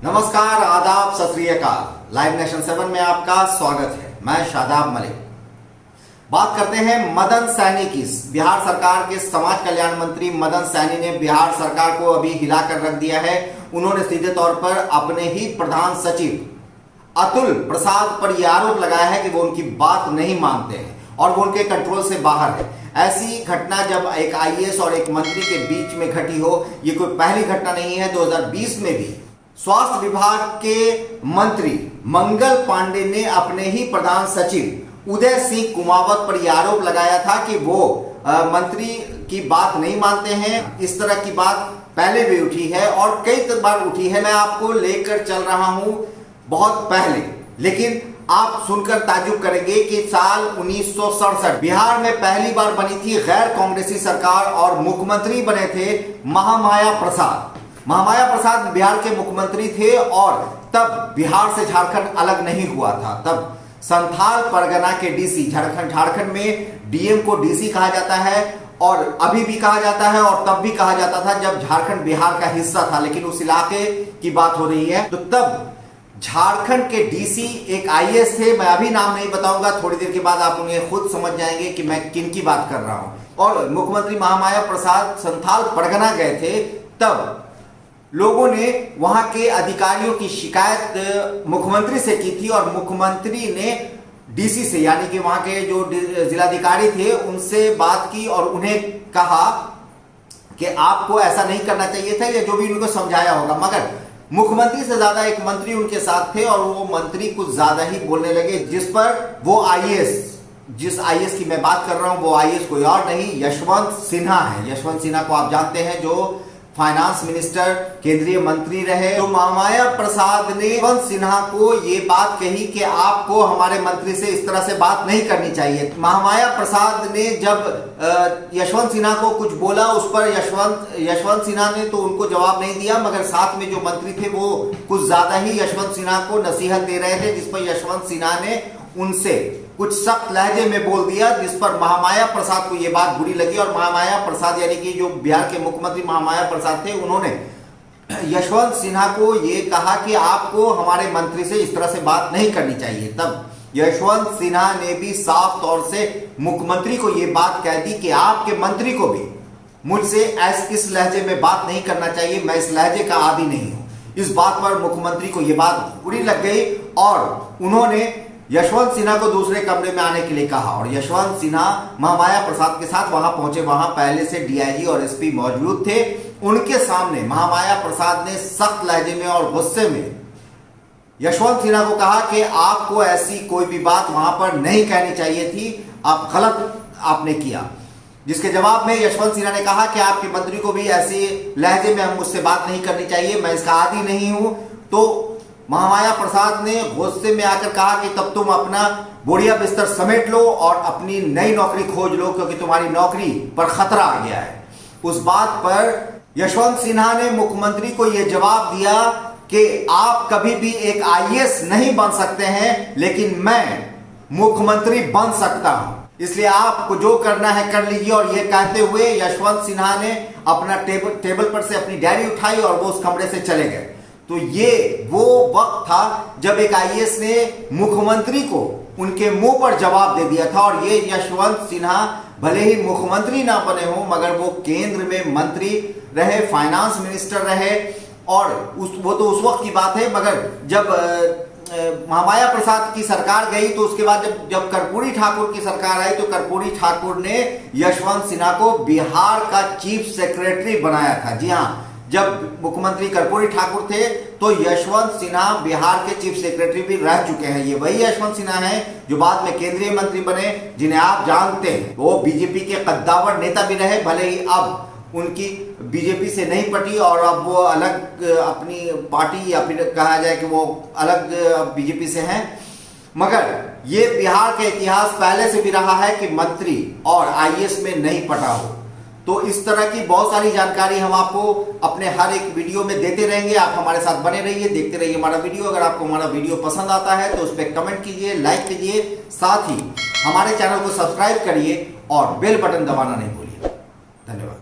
नमस्कार, आदाब, सत श्री अकाल। लाइव नेशन 7 में आपका स्वागत है। मैं शादाब मलिक। बात करते हैं मदन सैनी की। बिहार सरकार के समाज कल्याण मंत्री मदन सैनी ने बिहार सरकार को अभी हिलाकर रख दिया है। उन्होंने सीधे तौर पर अपने ही प्रधान सचिव अतुल प्रसाद पर यह आरोप लगाया है कि वो उनकी बात नहीं मानते हैं और वो उनके कंट्रोल से बाहर है। ऐसी घटना जब एक आईएएस और एक मंत्री के बीच में घटी हो, ये कोई पहली घटना नहीं है। 2020 में भी स्वास्थ्य विभाग के मंत्री मंगल पांडे ने अपने ही प्रधान सचिव उदय सिंह कुमावत पर यह आरोप लगाया था कि वो मंत्री की बात नहीं मानते हैं। इस तरह की बात पहले भी उठी है और कई बार उठी है। मैं आपको लेकर चल रहा हूं बहुत पहले, लेकिन आप सुनकर ताज्जुब करेंगे कि साल 1967 बिहार में पहली बार बनी थी गैर कांग्रेसी सरकार और मुख्यमंत्री बने थे महामाया प्रसाद। महामाया प्रसाद बिहार के मुख्यमंत्री थे और तब बिहार से झारखंड अलग नहीं हुआ था। तब संथाल परगना के डीसी, झारखंड में डीएम को डीसी कहा जाता है और अभी भी कहा जाता है और तब भी कहा जाता था जब झारखंड बिहार का हिस्सा था, लेकिन उस इलाके की बात हो रही है। तो तब झारखंड के डीसी एक आईएएस थे। मैं अभी नाम नहीं बताऊंगा, थोड़ी देर के बाद आप उन्हें खुद समझ जाएंगे कि मैं किन की बात कर रहा हूं। और मुख्यमंत्री महामाया प्रसाद संथाल परगना गए थे। तब लोगों ने वहां के अधिकारियों की शिकायत मुख्यमंत्री से की थी और मुख्यमंत्री ने डीसी से, यानी कि वहां के जो जिलाधिकारी थे, उनसे बात की और उन्हें कहा कि आपको ऐसा नहीं करना चाहिए था, या जो भी उनको समझाया होगा। मगर मुख्यमंत्री से ज्यादा एक मंत्री उनके साथ थे और वो मंत्री कुछ ज्यादा ही बोलने लगे, जिस पर वो जिस आईएएस की मैं बात कर रहा हूं, वो आईएएस कोई और नहीं, यशवंत सिन्हा है। यशवंत सिन्हा को आप जानते हैं, जो फाइनेंस मिनिस्टर, केंद्रीय मंत्री रहे। तो महामाया प्रसाद ने यशवंत सिन्हा को ये बात कही कि आपको हमारे मंत्री से इस तरह से बात नहीं करनी चाहिए। महामाया प्रसाद ने जब यशवंत सिन्हा को कुछ बोला, उस पर यशवंत सिन्हा ने तो उनको जवाब नहीं दिया, मगर साथ में जो मंत्री थे वो कुछ ज्यादा ही यशवंत सिन्हा को नसीहत दे रहे थे, जिस पर यशवंत सिन्हा ने उनसे कुछ सख्त लहजे में बोल दिया, जिस पर महामाया प्रसाद को यह बात बुरी लगी। और महामाया प्रसाद, यानी कि जो बिहार के मुख्यमंत्री महामाया प्रसाद थे, उन्होंने यशवंत सिन्हा को यह कहा कि आपको हमारे मंत्री से इस तरह से बात नहीं करनी चाहिए। तब यशवंत सिन्हा ने भी साफ तौर से मुख्यमंत्री को यह बात कह दी कि आपके मंत्री को भी मुझसे इस लहजे में बात नहीं करना चाहिए, मैं इस लहजे का आदी नहीं हूं। इस बात पर मुख्यमंत्री को यह बात बुरी लग गई और उन्होंने यशवंत सिन्हा को दूसरे कमरे में आने के लिए कहा और यशवंत सिन्हा महामाया प्रसाद के साथ वहां पहुंचे। वहां पहले से डीआईजी और एसपी मौजूद थे। उनके सामने महामाया प्रसाद ने सख्त लहजे में और गुस्से में यशवंत सिन्हा को कहा कि आपको ऐसी कोई भी बात वहां पर नहीं कहनी चाहिए थी, आप गलत आपने किया। जिसके जवाब में यशवंत सिन्हा ने कहा कि आपके मंत्री को भी ऐसे लहजे में मुझसे बात नहीं करनी चाहिए, मैं इसका आदी नहीं हूं। तो महामाया प्रसाद ने गुस्से में आकर कहा कि तब तुम अपना बोरिया बिस्तर समेट लो और अपनी नई नौकरी खोज लो, क्योंकि तुम्हारी नौकरी पर खतरा आ गया है। उस बात पर यशवंत सिन्हा ने मुख्यमंत्री को यह जवाब दिया कि आप कभी भी एक आईएएस नहीं बन सकते हैं, लेकिन मैं मुख्यमंत्री बन सकता हूं, इसलिए आपको जो करना है कर लीजिए। और यह कहते हुए यशवंत सिन्हा ने अपना टेबल पर से अपनी डायरी उठाई और वो उस कमरे से चले गए। तो ये वो वक्त था जब एक आईएएस ने मुख्यमंत्री को उनके मुंह पर जवाब दे दिया था। और ये यशवंत सिन्हा भले ही मुख्यमंत्री ना बने हो, मगर वो केंद्र में मंत्री रहे, फाइनेंस मिनिस्टर रहे। और वो तो उस वक्त की बात है, मगर जब महामाया प्रसाद की सरकार गई तो उसके बाद जब कर्पूरी ठाकुर की सरकार आई, तो कर्पूरी ठाकुर ने यशवंत सिन्हा को बिहार का चीफ सेक्रेटरी बनाया था। जी हाँ, जब मुख्यमंत्री कर्पूरी ठाकुर थे तो यशवंत सिन्हा बिहार के चीफ सेक्रेटरी भी रह चुके हैं। ये वही यशवंत सिन्हा हैं जो बाद में केंद्रीय मंत्री बने, जिन्हें आप जानते हैं। वो बीजेपी के कद्दावर नेता भी रहे, भले ही अब उनकी बीजेपी से नहीं पटी और अब वो अलग अपनी पार्टी, या फिर कहा जाए कि वो अलग बीजेपी से हैं। मगर ये बिहार का इतिहास पहले से भी रहा है कि मंत्री और आईएएस में नहीं पटा हो। तो इस तरह की बहुत सारी जानकारी हम आपको अपने हर एक वीडियो में देते रहेंगे। आप हमारे साथ बने रहिए, देखते रहिए हमारा वीडियो। अगर आपको हमारा वीडियो पसंद आता है तो उस पर कमेंट कीजिए, लाइक कीजिए, साथ ही हमारे चैनल को सब्सक्राइब करिए और बेल बटन दबाना नहीं भूलिए। धन्यवाद।